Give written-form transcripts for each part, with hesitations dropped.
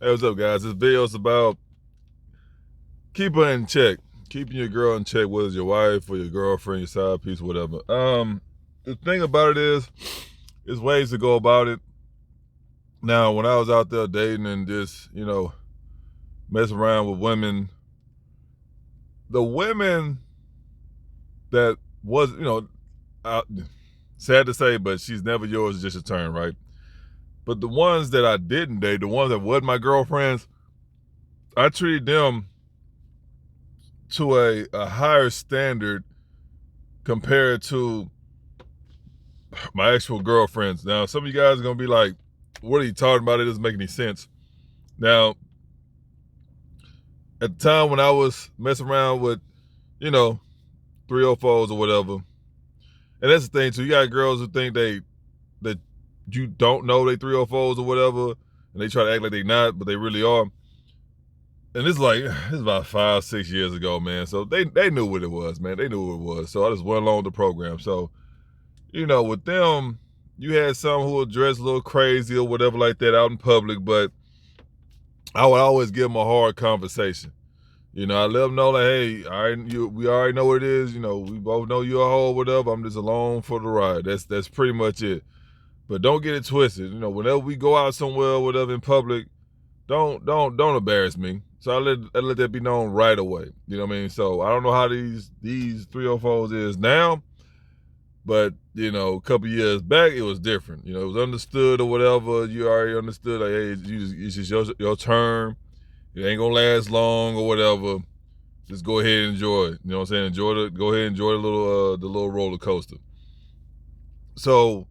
Hey, what's up, guys? This video is about keeping her in check, keeping your girl in check, whether it's your wife or your girlfriend, your side piece, whatever. The thing about it is ways to go about it. Now, when I was out there dating and just, messing around with women, the women that was, uh, sad to say, but she's never yours, it's just a turn, right? But the ones that I didn't date, the ones that wasn't my girlfriends, I treated them to a higher standard compared to my actual girlfriends. Now, some of you guys are gonna be like, "What are you talking about? It doesn't make any sense." Now, at the time when I was messing around with, you know, 304s or whatever, and that's the thing too. You got girls who think that you don't know they 304s or whatever, and they try to act like they not, but they really are. And it's about 5, 6 years ago, man. So they knew what it was, man. They knew what it was. So I just went along with the program. So with them, you had some who would dress a little crazy or whatever like that out in public, but I would always give them a hard conversation. I let them know like, hey, we already know what it is. We both know you're a hoe, whatever. I'm just along for the ride. That's pretty much it. But don't get it twisted. Whenever we go out somewhere or whatever in public, don't embarrass me. So I let that be known right away. You know what I mean? So I don't know how these 304s is now. But, a couple years back, it was different. It was understood or whatever. You already understood, like, hey, it's just your turn. It ain't going to last long or whatever. Just go ahead and enjoy it. You know what I'm saying? Go ahead and enjoy the little roller coaster. So,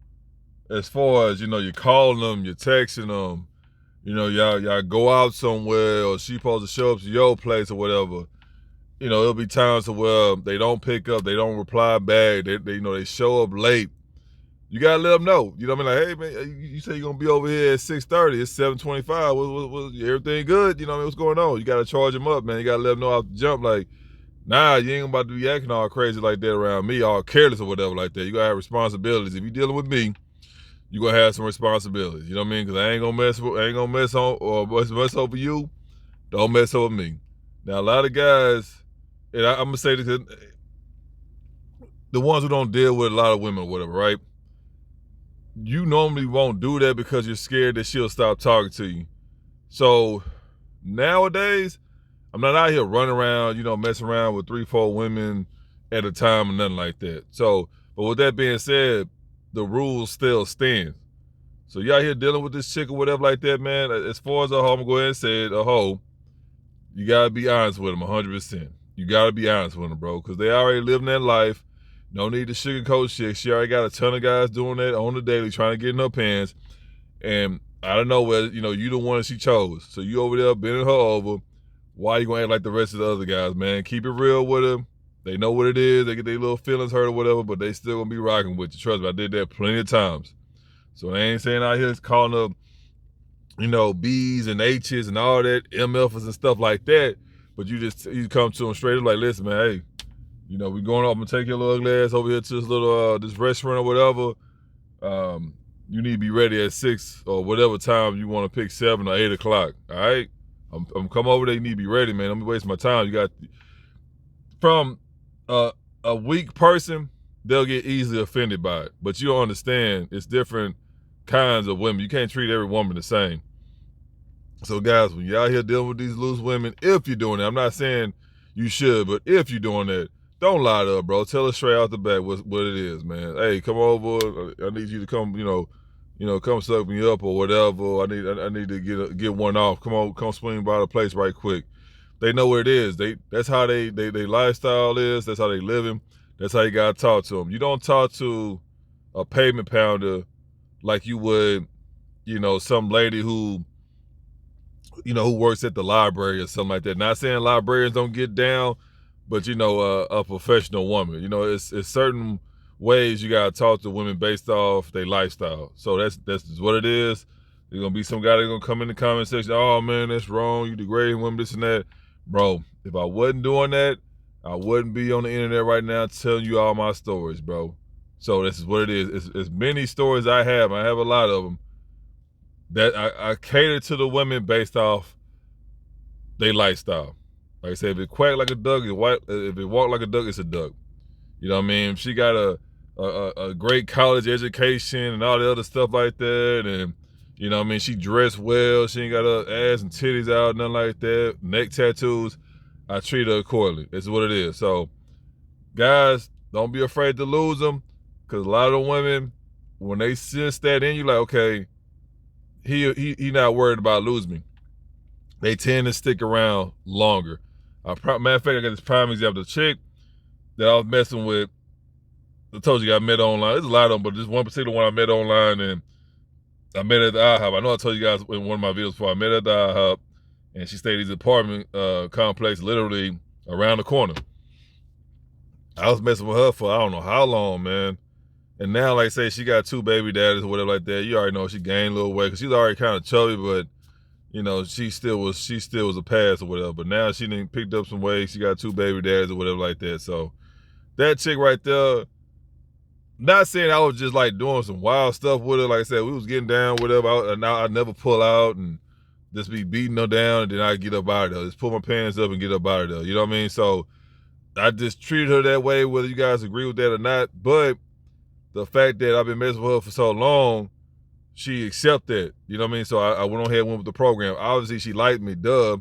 as far as, you're calling them, you're texting them, y'all go out somewhere or she supposed to show up to your place or whatever. It'll be times where they don't pick up, they don't reply back, they show up late. You gotta let them know. You know what I mean? Like, hey man, you say you're gonna be over here at 6:30. It's 7:25. Everything good? You know what I mean? What's going on? You gotta charge them up, man. You gotta let them know off the jump. Like, nah, you ain't about to be acting all crazy like that around me, all careless or whatever like that. You gotta have responsibilities. If you're dealing with me, you gonna have some responsibilities. You know what I mean? Because I ain't gonna mess on or mess over you. Don't mess over me. Now a lot of guys, and I'm gonna say this, the ones who don't deal with a lot of women or whatever, right? You normally won't do that because you're scared that she'll stop talking to you. So nowadays, I'm not out here running around, messing around with 3, 4 women at a time or nothing like that. So, but with that being said, the rules still stand. So you out here dealing with this chick or whatever like that, man. As far as a hoe, I'm gonna go ahead and say it, a hoe, you gotta be honest with them 100%. You gotta be honest with them, bro, because they already living that life. No need to sugarcoat shit. She already got a ton of guys doing that on the daily, trying to get in her pants. And I don't know whether, you the one she chose. So you over there bending her over. Why you gonna act like the rest of the other guys, man? Keep it real with them. They know what it is. They get their little feelings hurt or whatever, but they still gonna be rocking with you. Trust me, I did that plenty of times. So they ain't saying out here calling up, B's and H's and all that, MFs and stuff like that. But you come to them straight up like, listen, man, hey, we going up. I'm gonna take your little ugly ass over here to this little this restaurant or whatever. You need to be ready at 6 or whatever time you want to pick, 7 or 8 o'clock. All right, I'm come over there. You need to be ready, man. Don't be wasting my time. You got from a weak person, they'll get easily offended by it. But you don't understand. It's different kinds of women. You can't treat every woman the same. So guys, when you're out here dealing with these loose women, if you're doing that, I'm not saying you should, but if you're doing that, don't lie to her, bro. Tell her straight out the back what it is, man. Hey, come over. I need you to come, come suck me up or whatever. I need to get one off. Come swing by the place right quick. They know what it is. That's how they lifestyle is. That's how they living. That's how you gotta talk to them. You don't talk to a pavement pounder like you would, some lady who works at the library or something like that. Not saying librarians don't get down, but a professional woman. It's certain ways you gotta talk to women based off their lifestyle. So that's just what it is. There's gonna be some guy that's gonna come in the comment section. Oh man, that's wrong. You degrading women, this and that, bro. If I wasn't doing that, I wouldn't be on the internet right now telling you all my stories, bro. So this is what it is. It's many stories I have. I have a lot of them. that I cater to the women based off their lifestyle. Like I said, if it quack like a duck, if it walk like a duck, it's a duck. You know what I mean? If she got a great college education and all the other stuff like that, and you know what I mean, she dressed well, she ain't got her ass and titties out, nothing like that, neck tattoos, I treat her accordingly. It's what it is. So guys, don't be afraid to lose them, because a lot of the women, when they sense that in you, like, okay, he not worried about losing me, they tend to stick around longer. Matter of fact, I got this prime example. The chick that I was messing with, I told you I met online. There's a lot of them, but this one particular one I met online, and I met her at the IHOP. I know I told you guys in one of my videos before. I met her at the IHOP, and she stayed in this apartment complex literally around the corner. I was messing with her for I don't know how long, man. And now, like I say, she got 2 baby daddies or whatever like that. You already know she gained a little weight because she's already kind of chubby, but you know, she still was a pass or whatever. But now she done picked up some weight. She got 2 baby daddies or whatever like that. So that chick right there, not saying I was just like doing some wild stuff with her. Like I said, we was getting down, whatever. I never pull out and just be beating her down, and then I get up out of there. Just pull my pants up and get up out of there. You know what I mean? So I just treated her that way, whether you guys agree with that or not. But the fact that I've been messing with her for so long, she accepted, you know what I mean? So I went on ahead and went with the program. Obviously, she liked me, duh.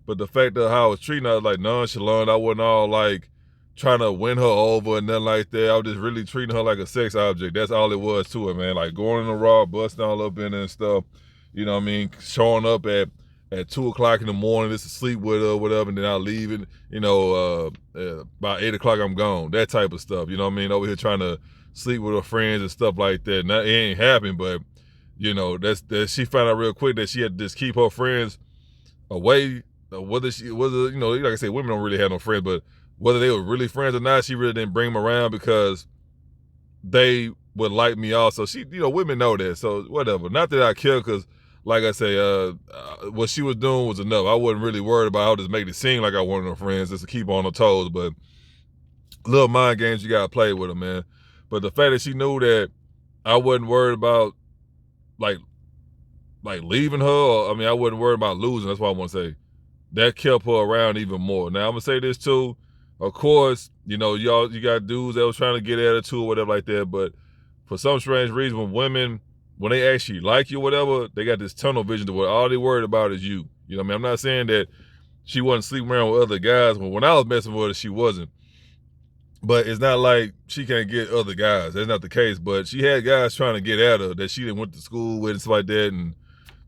But the fact of how I was treating her, I was like nonchalant. I wasn't all like trying to win her over and nothing like that. I was just really treating her like a sex object. That's all it was to her, man. Like going in the raw, busting all up in her and stuff. You know what I mean? Showing up at 2 o'clock in the morning just to sleep with her or whatever, and then I'll leave it, you know, about 8 o'clock I'm gone. That type of stuff. You know what I mean? Over here trying to sleep with her friends and stuff like that. Now, it ain't happening, but you know, that's she found out real quick that she had to just keep her friends away. Whether you know, like I said, women don't really have no friends, but whether they were really friends or not, she really didn't bring them around because they would like me also. She, you know, women know that, so whatever. Not that I care, because like I say, what she was doing was enough. I wasn't really worried about. I would just make it seem like I wanted her friends just to keep on her toes. But little mind games you gotta play with her, man. But the fact that she knew that I wasn't worried about like leaving her, or, I mean, I wasn't worried about losing. That's what I want to say. That kept her around even more. Now I'm gonna say this too. Of course, you know, you got dudes that was trying to get at her too, or whatever like that. But for some strange reason, when women, when they actually like you, or whatever, they got this tunnel vision to where all they worried about is you. You know what I mean? I'm not saying that she wasn't sleeping around with other guys. When I was messing with her, she wasn't. But it's not like she can't get other guys. That's not the case. But she had guys trying to get at her that she didn't went to school with and stuff like that, and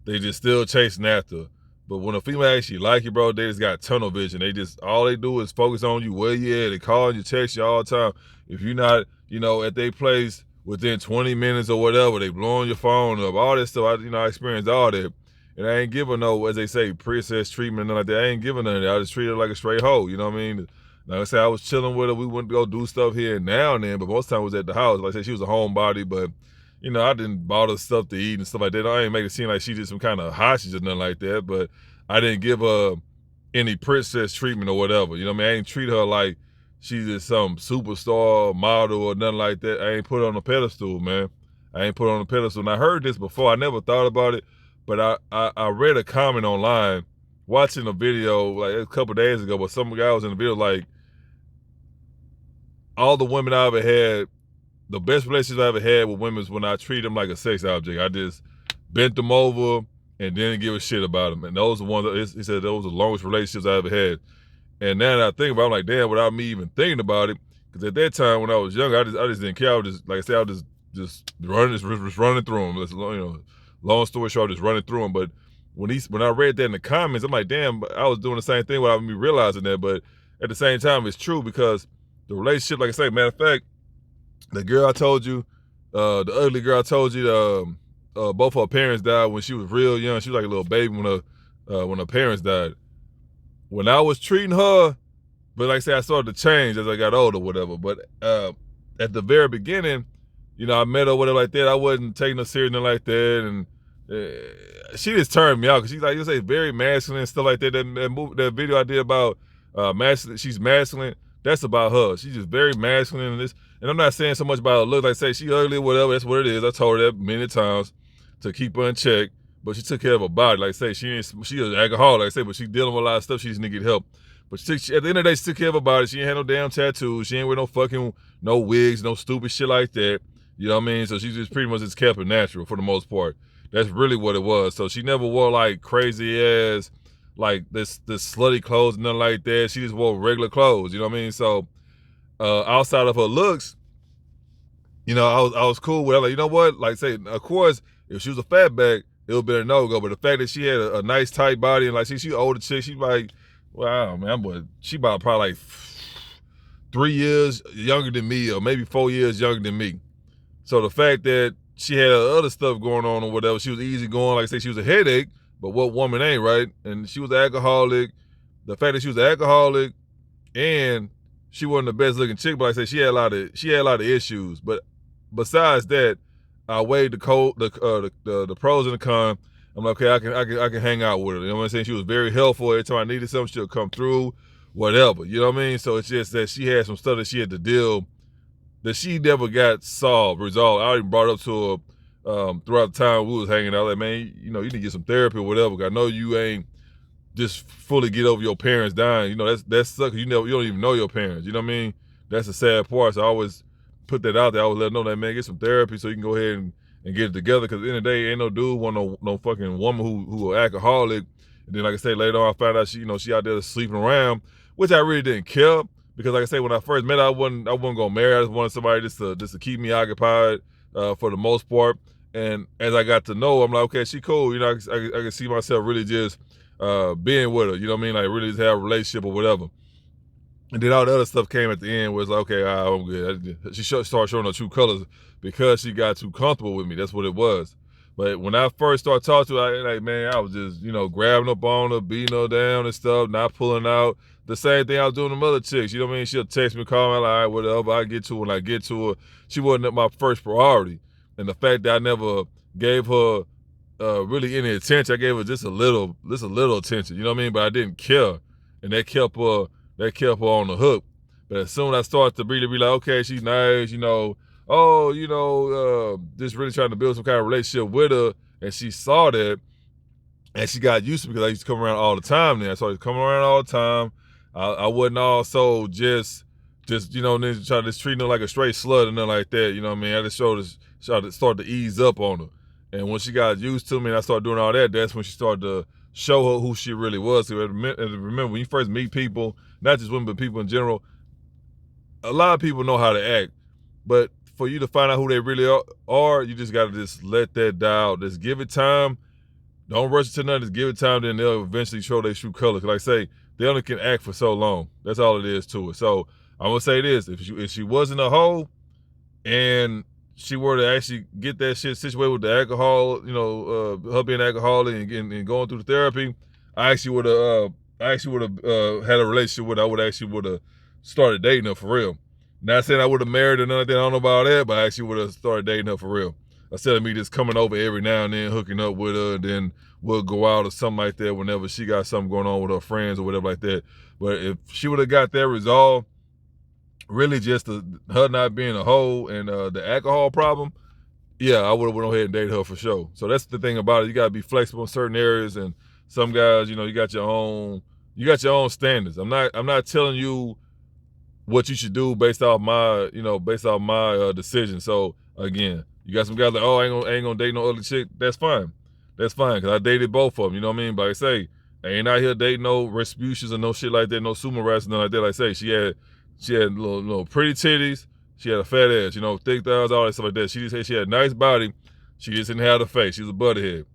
they just still chasing after her. But when a female actually like you, bro, they just got tunnel vision. They just, all they do is focus on you, where you at. They call you, text you all the time. If you're not, you know, at their place within 20 minutes or whatever, they blowing your phone up, all that stuff. I experienced all that. And I ain't giving no, as they say, princess treatment, nothing like that. I ain't giving none of that. I just treat her like a straight hoe, you know what I mean? Like I said, I was chilling with her. We went to go do stuff here and now and then, but most of the time it was at the house. Like I said, she was a homebody, but you know, I didn't bought her stuff to eat and stuff like that. I ain't make it seem like she did some kind of hostage or nothing like that, but I didn't give her any princess treatment or whatever. You know what I mean? I ain't treat her like she's just some superstar model or nothing like that. I ain't put her on a pedestal, man. I ain't put her on a pedestal. And I heard this before. I never thought about it, but I read a comment online watching a video like a couple days ago, but some guy was in the video like, all the women I ever had, the best relationships I ever had with women is when I treat them like a sex object. I just bent them over and didn't give a shit about them. And those are the ones, he said, those are the longest relationships I ever had. And now that I think about it, I'm like, damn, without me even thinking about it, because at that time when I was young, I just didn't care. I was just, like I said, I was just running through them. You know, long story short, just running through them. But when I read that in the comments, I'm like, damn, I was doing the same thing without me realizing that. But at the same time, it's true, because the relationship, like I say, matter of fact, the girl I told you, the ugly girl I told you, both her parents died when she was real young. She was like a little baby when her parents died. When I was treating her, but like I said, I started to change as I got older, whatever. But at the very beginning, you know, I met her, whatever like that. I wasn't taking her serious like that, and she just turned me out because she's like, you say, very masculine and stuff like that. That video I did about masculine, she's masculine. That's about her. She's just very masculine and this. And I'm not saying so much about her look. Like I say, she ugly or whatever. That's what it is. I told her that many times to keep her in check. but she took care of her body. Like I say, she was an alcoholic, like I say, but she dealing with a lot of stuff. She just need to get help. But at the end of the day, she took care of her body. She ain't had no damn tattoos. She ain't wear no wigs, no stupid shit like that. You know what I mean? So she just pretty much just kept it natural for the most part. That's really what it was. So she never wore like crazy ass, like this slutty clothes, nothing like that. She just wore regular clothes. You know what I mean? So outside of her looks, you know, I was cool with her. Like, you know what? Like, say, of course, if she was a fatback, it would be a no-go. But the fact that she had a nice, tight body, and like, she older chick, she like, wow, man, but she about probably like 3 years younger than me, or maybe 4 years younger than me. So the fact that she had other stuff going on or whatever, she was easy going. Like I say, she was a headache, but what woman ain't, right? And she was an alcoholic. The fact that she was an alcoholic and she wasn't the best looking chick, but like I say, she had a lot of issues. But besides that, I weighed the pros and the cons. I'm like, okay, I can hang out with her. You know what I'm saying? She was very helpful. Every time I needed something, she'll come through, whatever. You know what I mean? So it's just that she had some stuff that she had to deal that she never got resolved. I even brought up to her throughout the time we was hanging out. Like, man, you know, you need to get some therapy or whatever. I know you ain't just fully get over your parents dying. You know, that's sucks. You don't even know your parents. You know what I mean? That's the sad part. So I always put that out there. I always let them know that, man, get some therapy so you can go ahead and get it together. Because at the end of the day, ain't no dude want no fucking woman who an alcoholic. And then, like I said, later on, I found out she out there sleeping around, which I really didn't care. Because like I say, when I first met her, I wasn't gonna marry her. I just wanted somebody just to keep me occupied for the most part. And as I got to know her, I'm like, okay, she cool. You know, I can see myself really just being with her. You know what I mean? Like really just have a relationship or whatever. And then all the other stuff came at the end where it's like, okay, I'm good. She started showing her true colors because she got too comfortable with me. That's what it was. But when I first started talking to her, I was just, grabbing up on her, beating her down and stuff, not pulling out. The same thing I was doing to other chicks. You know what I mean? She'll text me, call me, like, all right, whatever. I get to her when I get to her. She wasn't my first priority. And the fact that I never gave her really any attention, I gave her just a little attention. You know what I mean? But I didn't care. And that kept her on the hook. But as soon as I started to really be like, okay, she's nice, just really trying to build some kind of relationship with her, and she saw that, and she got used to it because I used to come around all the time then. So I was coming around all the time. I wasn't also just then try to treat her like a straight slut and nothing like that. You know what I mean? I just started to ease up on her. And when she got used to me and I started doing all that, that's when she started to show her who she really was. So remember, when you first meet people, not just women, but people in general, a lot of people know how to act. But for you to find out who they really are, you just got to just let that die out. Just give it time. Don't rush to nothing. Just give it time, then they'll eventually show their true colors. Like I say, they only can act for so long. That's all it is to it. So I'm going to say this. If she wasn't a hoe and she were to actually get that shit situated with the alcohol, her being alcoholic and going through the therapy, I actually would have had a relationship with her. I would have started dating her for real. Not saying I would have married her or nothing. I don't know about that, but I actually would have started dating her for real. Instead of me just coming over every now and then, hooking up with her, and then we'll go out or something like that whenever she got something going on with her friends or whatever like that. But if she would have got that resolved, really just her not being a hoe and the alcohol problem, yeah, I would have went ahead and dated her for sure. So that's the thing about it. You got to be flexible in certain areas, and some guys, you got your own standards. I'm not telling you what you should do based off my decision. So again, you got some guys like, oh, I ain't gonna date no other chick. That's fine, because I dated both of them. You know what I mean? But like I say, I ain't out here dating no Respucias or no shit like that, no sumo wrestlers, nothing like that. Like I say, she had little pretty titties. She had a fat ass, thick thighs, all that stuff like that. She just said she had a nice body. She just didn't have the face. She was a butthead.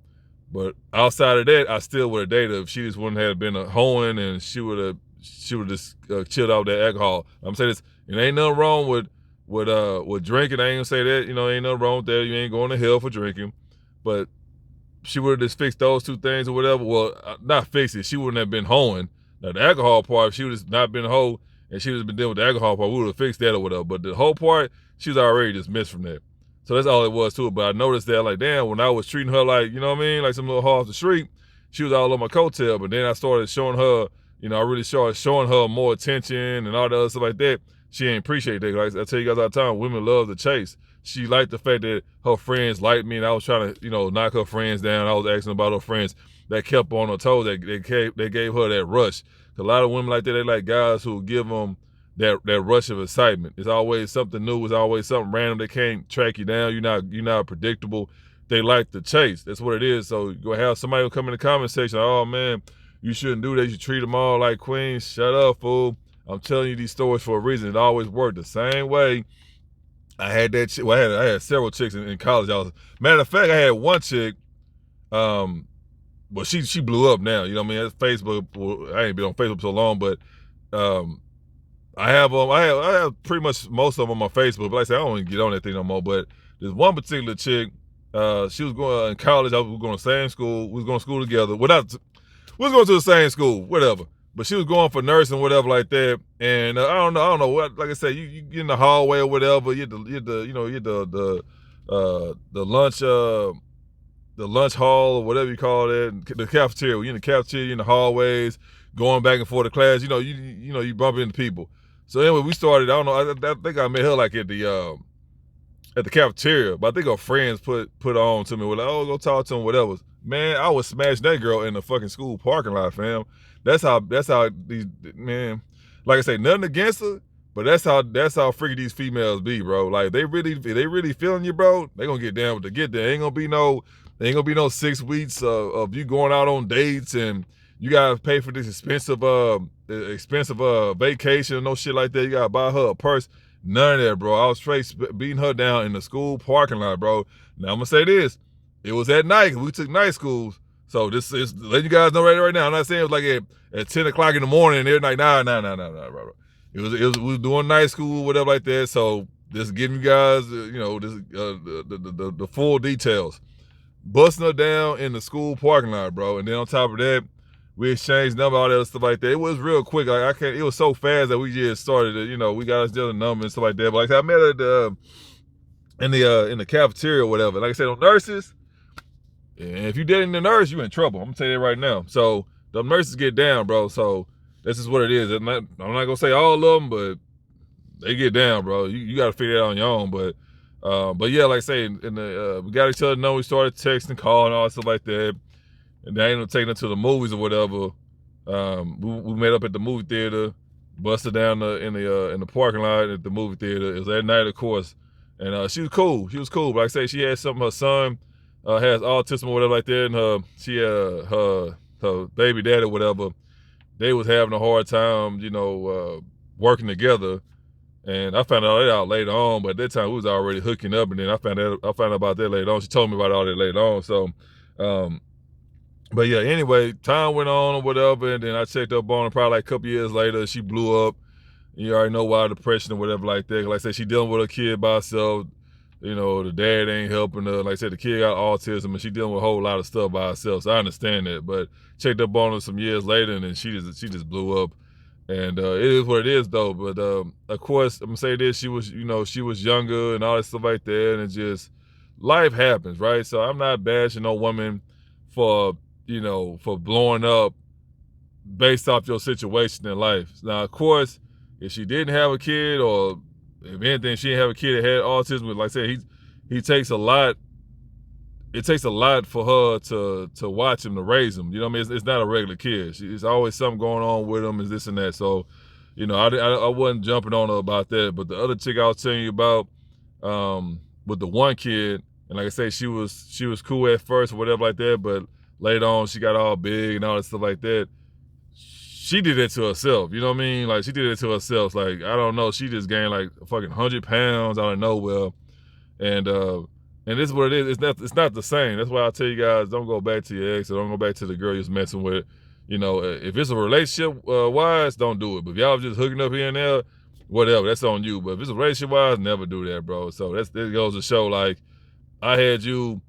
But outside of that, I still would have dated her if she just wouldn't have been a hoeing, and she would have just chilled out that alcohol. I'm saying this, it ain't nothing wrong with drinking. I ain't gonna say that, ain't nothing wrong with that. You ain't going to hell for drinking. But she would have just fixed those two things or whatever. Well, not fix it. She wouldn't have been hoeing. Now the alcohol part, if she would have not been a hoe and she would have been dealing with the alcohol part, we would have fixed that or whatever. But the whole part, she was already dismissed from that. So that's all it was to it. But I noticed that, like, damn, when I was treating her like, like some little hoe off the street, she was all on my coattail. But then I started showing her, I really started showing her more attention and all the other stuff like that. She ain't appreciate that. Like I tell you guys all the time, women love the chase. she liked the fact that her friends liked me, and I was trying to, knock her friends down. I was asking about her friends that kept on her toes. They gave her that rush. A lot of women like that, they like guys who give them that rush of excitement. It's always something new. It's always something random. They can't track you down. You're not predictable. They like the chase. That's what it is. So you're gonna have somebody who come in the comment section, oh man, you shouldn't do that. You should treat them all like queens. Shut up, fool. I'm telling you these stories for a reason. It always worked the same way. I had that chick. Well, I had several chicks in college. Matter of fact, I had one chick. But she blew up now. You know what I mean? That's Facebook. Well, I ain't been on Facebook so long, but I have pretty much most of them on my Facebook. But like I said, I don't even get on that thing no more. But there's one particular chick. She was going in college. I was going to the same school. We was going to school together. We was going to the same school, whatever. But she was going for nursing, whatever, like that. And I don't know what. Like I said, you get in the hallway or whatever. You get the lunch. The lunch hall or whatever you call it, the cafeteria. You're in the cafeteria, in the hallways, going back and forth to class. You bump into people. So anyway, we started. I don't know. I think I met her like at the cafeteria, but I think her friends put on to me. We're like, oh, go talk to him, whatever. Man, I was smash that girl in the fucking school parking lot, fam. That's how these, man. Like I say, nothing against her, but that's how freaky these females be, bro. Like they really feeling you, bro. They gonna get down with the get there. Ain't gonna be no 6 weeks of you going out on dates and you gotta pay for this expensive vacation or no shit like that. You gotta buy her a purse. None of that, bro. I was straight beating her down in the school parking lot, bro. Now I'm gonna say this: it was at night. We took night schools, so this is letting you guys know right now. I'm not saying it was like at 10 o'clock in the morning and they're like, nah, bro. We was doing night school, whatever like that. So just giving you guys, the full details. Busting her down in the school parking lot, bro. And then on top of that, we exchanged numbers, all that stuff like that. It was real quick. Like it was so fast that we just started to, we got each other numbers and stuff like that. But like I met her in the cafeteria or whatever. Like I said, on nurses, and if you dating the nurse, you in trouble. I'm gonna tell you that right now. So the nurses get down, bro. So this is what it is. I'm not gonna say all of them, but they get down, bro. You got to figure it out on your own. But yeah, like I say, we got each other know. We started texting, calling, all stuff like that. And then I ended up taking her to the movies or whatever. We met up at the movie theater, busted down in the parking lot at the movie theater. It was at night, of course. And she was cool. But like I say, she had something. Her son has autism or whatever like that, and her baby daddy or whatever. They was having a hard time, working together. And I found out later on, but at that time we was already hooking up, and then I found out about that later on. She told me about all that later on. So, but yeah, anyway, time went on or whatever, and then I checked up on her probably like a couple years later. She blew up. You already know why, depression or whatever like that. Like I said, she dealing with a kid by herself. The dad ain't helping her. Like I said, the kid got autism, and she dealing with a whole lot of stuff by herself. So I understand that. But checked up on her some years later, and then she just blew up. And it is what it is, though. But of course, I'm gonna say this: she was younger and all that stuff like that, and it just life happens, right? So I'm not bashing no woman for blowing up based off your situation in life. Now, of course, if she didn't have a kid, or if anything, she didn't have a kid that had autism, like I said, he takes a lot. It takes a lot for her to watch him, to raise him. You know what I mean? It's not a regular kid. It's always something going on with him, is this and that. So, I wasn't jumping on her about that. But the other chick I was telling you about, with the one kid, and like I say, she was cool at first or whatever like that, but later on she got all big and all that stuff like that. She did it to herself. You know what I mean? Like, she did it to herself. Like, I don't know. She just gained like fucking 100 pounds out of nowhere. And this is what it is. It's not the same. That's why I tell you guys, don't go back to your ex, or don't go back to the girl you're messing with. If it's a relationship wise, don't do it. But if y'all just hooking up here and there, whatever, that's on you. But if it's a relationship wise, never do that, bro. So that goes to show, like, I had you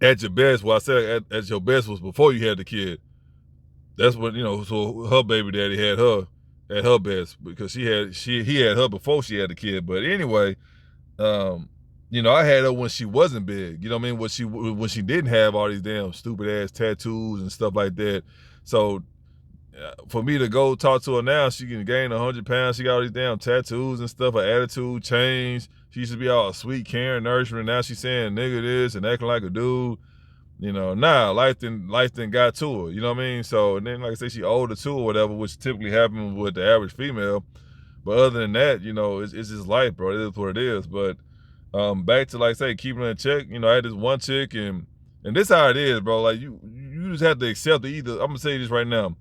at your best. Well, I said at your best was before you had the kid. That's what, so her baby daddy had her at her best, because he had her before she had the kid. But anyway, I had her when she wasn't big. You know what I mean? When she didn't have all these damn stupid ass tattoos and stuff like that. So for me to go talk to her now, she can gain 100 pounds. She got all these damn tattoos and stuff. Her attitude changed. She used to be all sweet, caring, nurturing. Now she's saying nigga this and acting like a dude. You know, life then got to her. You know what I mean? So, and then, like I say, she older too or whatever, which typically happens with the average female. But other than that, you know, it's just life, bro. It is what it is. But back to, like I say, keeping her in check. You know, I had this one chick, and this how it is, bro. Like, you just have to accept it. Either, I'm going to say this right now.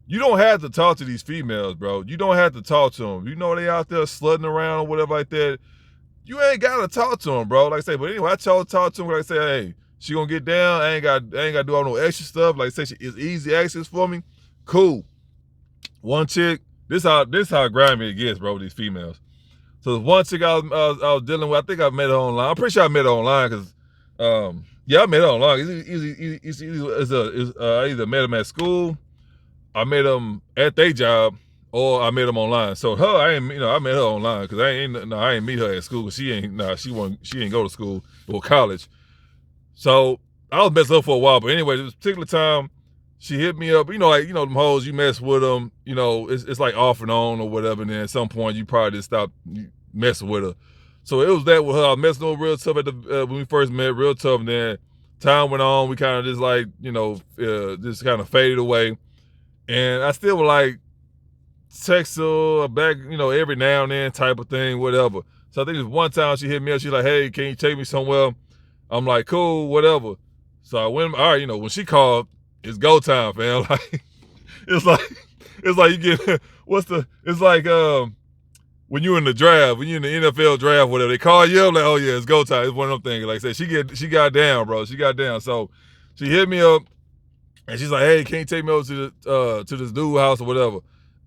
You don't have to talk to these females, bro. You don't have to talk to them. You know they out there slutting around or whatever like that. You ain't got to talk to them, bro. Like I say, but anyway, I talk to them. Like I say, hey, she gonna get down. I ain't got to do all no extra stuff. Like I say, it's easy access for me. Cool. One chick. This how grimy it gets, bro, with these females. So there's one chick I was dealing with. I think I met her online. I'm pretty sure I met her online because, yeah, I met her online. I either met them at school, I met them at their job, or I met them online. So I met her online because I ain't meet her at school because she ain't go to school or college. So I was messing up for a while, but anyway, this particular time, she hit me up. You know, like, them hoes, you mess with them, it's like off and on or whatever, and then at some point you probably just stop messing with her. So it was that with her. I was messing over real tough when we first met, real tough, and then time went on, we kind of just like, just kind of faded away. And I still would like text her back, every now and then type of thing, whatever. So I think this one time she hit me up, she's like, hey, can you take me somewhere? I'm like, cool, whatever. So I went, all right, when she called, it's go time, fam. Like, it's like you get, it's like when you're in the draft, when you're in the NFL draft, whatever, they call you up, like, oh yeah, it's go time. It's one of them things. Like I said, she got down, bro. She got down. So she hit me up and she's like, hey, can you take me over to this dude house or whatever?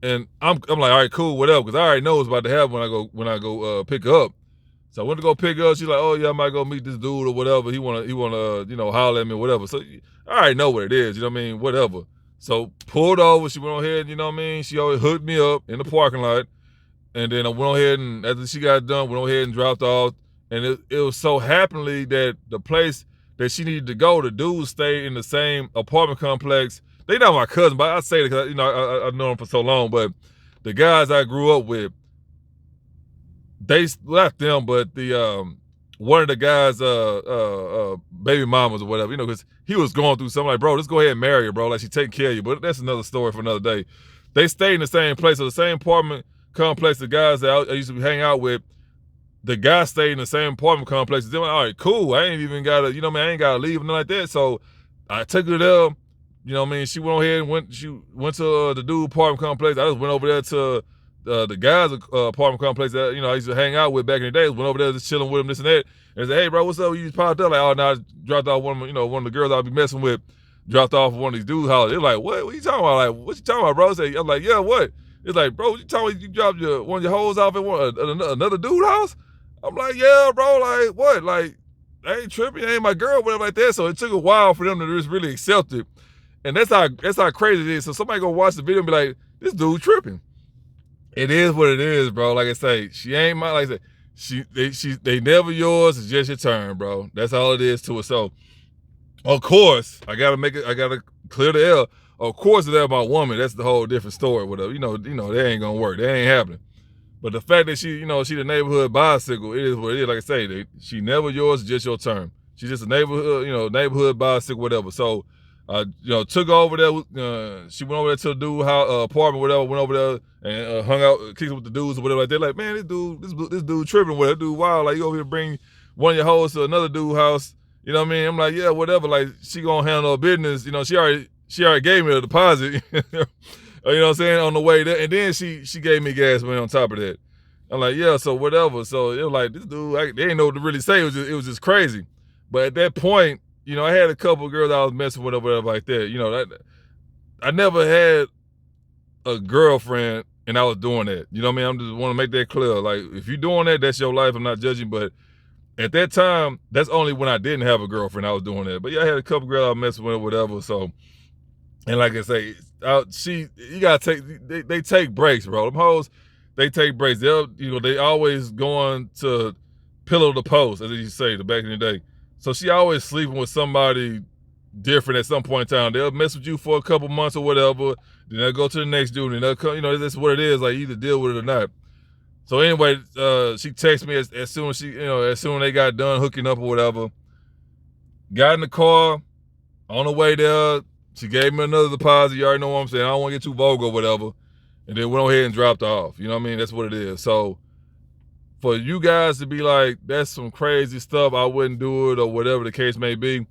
And I'm like, all right, cool, whatever, because I already know what's about to happen when I go pick her up. So I went to go pick her up. She's like, oh yeah, I might go meet this dude or whatever. He wanna holler at me or whatever. So I already know what it is, you know what I mean? Whatever. So pulled over, she went on ahead, you know what I mean? She always hooked me up in the parking lot. And then I went on ahead and after she got done, went on ahead and dropped off. And it was so happenly that the place that she needed to go, the dudes stayed in the same apartment complex. They not my cousin, but I say it because I know them for so long. But the guys I grew up with, they left them, but the one of the guys baby mamas or whatever, because he was going through something. Like, bro, let's go ahead and marry her, bro, like she taking care of you. But that's another story for another day. They stayed in the same place, so the same apartment complex. The guys that I used to hang out with, the guys stayed in the same apartment complex. They're like, all right, cool, I ain't even gotta, I ain't gotta leave, nothing like that. So I took her there, she went on ahead and went to the dude apartment complex. I just went over there to the guys' apartment complex that I used to hang out with back in the day. Went over there just chilling with them, this and that. And said, hey, bro, what's up? You just popped up. Like, oh, no, I dropped off one of the girls I'll be messing with. Dropped off one of these dudes' houses. They're like, what you talking about? Like, what you talking about, bro? I'm like, yeah, what? It's like, bro, you talking about you dropped one of your hoes off at another dude's house? I'm like, yeah, bro. Like, what? Like, I ain't tripping. I ain't my girl, whatever like that. So it took a while for them to just really accept it. And that's how crazy it is. So somebody go watch the video and be like, this dude tripping. It is what it is, bro. Like I say, she ain't my, like I said, they never yours. It's just your turn, bro. That's all it is to it. So, of course, I gotta clear the air. Of course, if that's my woman, that's the whole different story. Whatever, that ain't gonna work. That ain't happening. But the fact that she the neighborhood bicycle, it is what it is. Like I say, she never yours, just your turn. She's just a neighborhood bicycle, whatever. So, took her over there. She went over there to the dude apartment, whatever. Went over there and hung out, kicked it with the dudes or whatever. Like, they're like, man, this dude tripping. Whatever, dude wild. Like, you over here bring one of your hoes to another dude's house. You know what I mean? I'm like, yeah, whatever. Like, she gonna handle her business. She already gave me a deposit. You know what I'm saying, on the way there. And then she gave me gas money on top of that. I'm like, yeah, so whatever. So it was like, this dude, they didn't know what to really say. It was just crazy. But at that point, I had a couple of girls I was messing with or whatever like that. I never had a girlfriend and I was doing that. You know what I mean? I just want to make that clear. Like, if you're doing that, that's your life. I'm not judging. But at that time, that's only when I didn't have a girlfriend I was doing that. But yeah, I had a couple of girls I was messing with or whatever. So, and like I say, you gotta take, they take breaks, bro. Them hoes, they take breaks. They always going to pillow the post, as you say, the back in the day. So she always sleeping with somebody different at some point in time. They'll mess with you for a couple months or whatever. Then they'll go to the next dude and they'll come, that's what it is. Like, you either deal with it or not. So anyway, she texted me as soon as as soon as they got done hooking up or whatever. Got in the car, on the way there, she gave me another deposit. You already know what I'm saying. I don't want to get too vulgar or whatever. And then went ahead and dropped her off. You know what I mean? That's what it is. So for you guys to be like, that's some crazy stuff, I wouldn't do it, or whatever the case may be,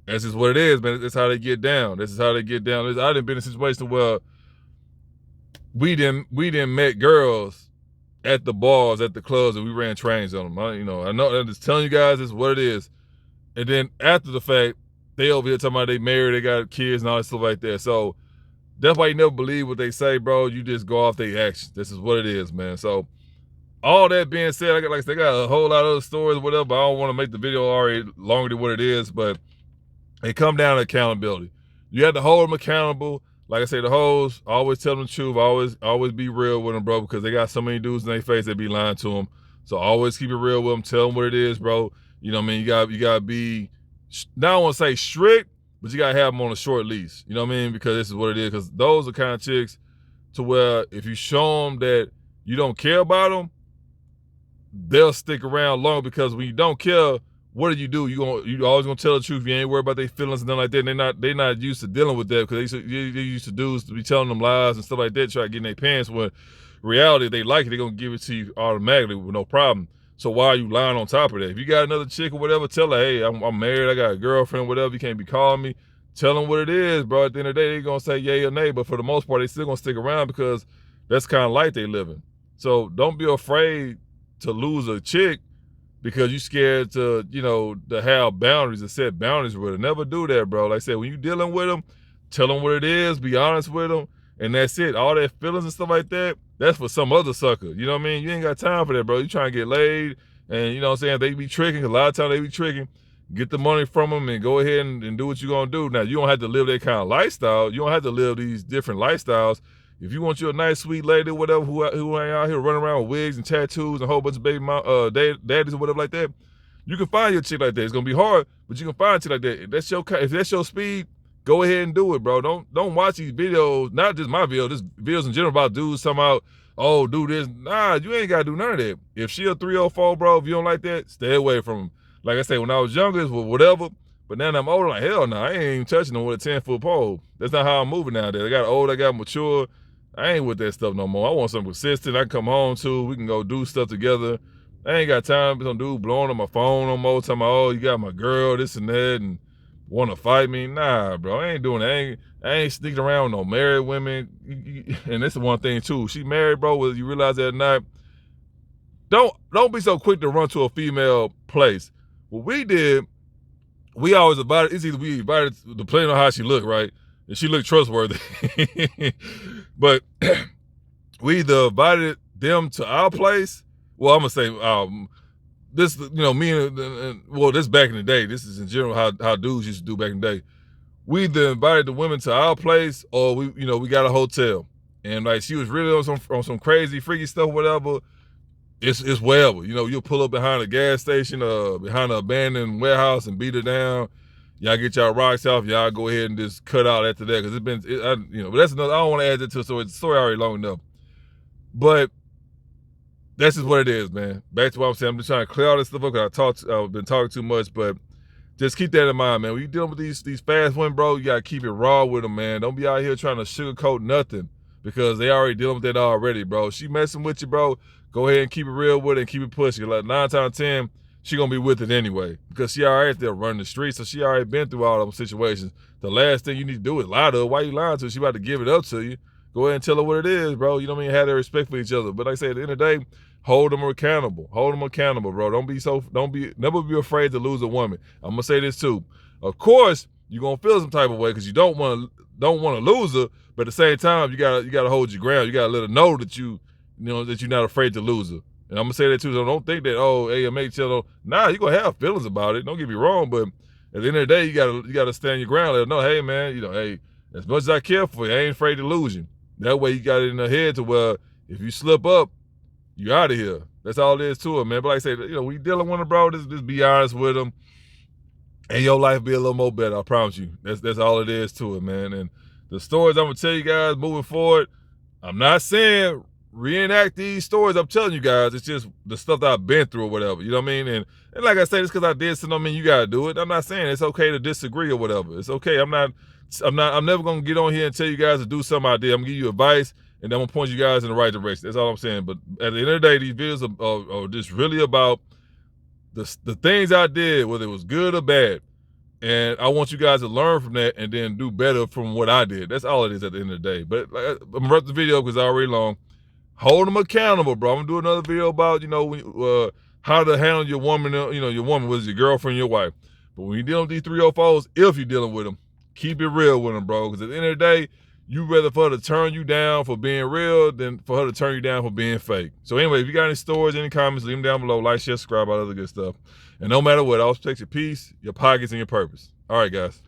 that's just what it is, man. That's how they get down. This is how they get down. I done been in a situation where we didn't met girls at the bars, at the clubs, and we ran trains on them. I know, I'm just telling you guys, this is what it is. And then after the fact, they over here talking about they married, they got kids and all that stuff like that. So that's why you never believe what they say, bro. You just go off their actions. This is what it is, man. So all that being said, like they got a whole lot of other stories, whatever. But I don't want to make the video already longer than what it is, but it come down to accountability. You have to hold them accountable. Like I say, the hoes, always tell them the truth. Always be real with them, bro, because they got so many dudes in their face that be lying to them. So always keep it real with them. Tell them what it is, bro. You know what I mean? You gotta be, now I don't want to say strict, but you gotta have them on a short leash. You know what I mean? Because this is what it is. Because those are kind of chicks to where if you show them that you don't care about them, they'll stick around long. Because when you don't care, what do? You always gonna tell the truth. You ain't worried about their feelings and nothing like that. They not used to dealing with that, because they used to dudes to be telling them lies and stuff like that, try to get in their pants. When reality, they like it, they gonna give it to you automatically with no problem. So why are you lying on top of that? If you got another chick or whatever, tell her, hey, I'm married, I got a girlfriend, whatever. You can't be calling me. Tell them what it is, bro. At the end of the day, they gonna say yay or nay, but for the most part, they still gonna stick around, because that's kind of life they living. So don't be afraid to lose a chick because you scared to have boundaries, to set boundaries with her. Never do that, bro. Like I said, when you dealing with them, tell them what it is, be honest with them, and that's it. All that feelings and stuff like that, that's for some other sucker. You know what I mean? You ain't got time for that, bro. You trying to get laid, and you know what I'm saying? They be tricking. A lot of times they be tricking. Get the money from them and go ahead and do what you're going to do. Now, you don't have to live that kind of lifestyle. You don't have to live these different lifestyles. If you want you a nice, sweet lady, whatever, who ain't out here running around with wigs and tattoos and a whole bunch of baby daddies or whatever like that, you can find your chick like that. It's gonna be hard, but you can find a chick like that. If that's your speed, go ahead and do it, bro. Don't watch these videos, not just my videos, just videos in general about dudes talking about, oh, do this. Nah, you ain't gotta do none of that. If she a 304, bro, if you don't like that, stay away from them. Like I say, when I was younger, it was whatever. But now that I'm older, like, hell no, I ain't even touching them with a 10-foot pole. That's not how I'm moving nowadays. I got old, I got mature. I ain't with that stuff no more. I want something consistent I can come home to. We can go do stuff together. I ain't got time for some dude blowing on my phone no more, talking about, oh, you got my girl, this and that, and want to fight me. Nah, bro, I ain't doing that. I ain't sneaking around with no married women. And that's the one thing, too. She married, bro, whether you realize that or not. Don't be so quick to run to a female place. What we did, we always invited, it's either we invited, depending on how she looked, right? And she looked trustworthy. But we either invited them to our place. Well, I'm gonna say this, me and well, this back in the day. This is in general how dudes used to do back in the day. We either invited the women to our place, or we got a hotel. And like, she was really on some crazy freaky stuff, whatever. It's wherever. You'll pull up behind a gas station, behind an abandoned warehouse, and beat her down. Y'all get y'all rocks off. Y'all go ahead and just cut out after that, because but that's another. I don't want to add that to the story. The story already long enough. But that's just what it is, man. Back to what I'm saying. I'm just trying to clear all this stuff up, because I've been talking too much. But just keep that in mind, man. When you dealing with these fast women, bro, you gotta keep it raw with them, man. Don't be out here trying to sugarcoat nothing, because they already dealing with that already, bro. She messing with you, bro. Go ahead and keep it real with it and keep it pushing. Like 9 times 10. She gonna be with it anyway, because she already there running the streets, so she already been through all those situations. The last thing you need to do is lie to her. Why you lying to her? She about to give it up to you. Go ahead and tell her what it is, bro. You know what I mean? Have that respect for each other. But like I said, at the end of the day, hold them accountable. Hold them accountable, bro. Never be afraid to lose a woman. I'm gonna say this too. Of course, you're gonna feel some type of way, because you don't want to lose her, but at the same time, you gotta hold your ground. You gotta let her know that you're not afraid to lose her. And I'm gonna say that too. So don't think that, oh, hey, nah, you gonna have feelings about it. Don't get me wrong, but at the end of the day, you gotta stand your ground. Let her know, hey, man, hey, as much as I care for you, I ain't afraid to lose you. That way, you got it in her head to where if you slip up, you out of here. That's all it is to it, man. But like I say, we dealing with them, bro. Just be honest with them, and your life be a little more better. I promise you. That's all it is to it, man. And the stories I'm gonna tell you guys moving forward, I'm not saying reenact these stories I'm telling you guys. It's just the stuff that I've been through or whatever. You know what I mean? And like I say, just because I did something, don't mean you gotta do it. I'm not saying it's okay to disagree or whatever. It's okay. I'm never gonna get on here and tell you guys to do something I did. I'm gonna give you advice and I'm gonna point you guys in the right direction. That's all I'm saying. But at the end of the day, these videos are just really about the things I did, whether it was good or bad. And I want you guys to learn from that and then do better from what I did. That's all it is at the end of the day. But I'm gonna wrap the video because it's already long. Hold them accountable, bro. I'm gonna do another video about, how to handle your woman, your woman was your girlfriend, your wife. But when you're dealing with these 304s, if you're dealing with them, keep it real with them, bro. Because at the end of the day, you rather for her to turn you down for being real than for her to turn you down for being fake. So anyway, if you got any stories, any comments, leave them down below. Like, share, subscribe, all that other good stuff. And no matter what, always protect your peace, your pockets, and your purpose. All right, guys.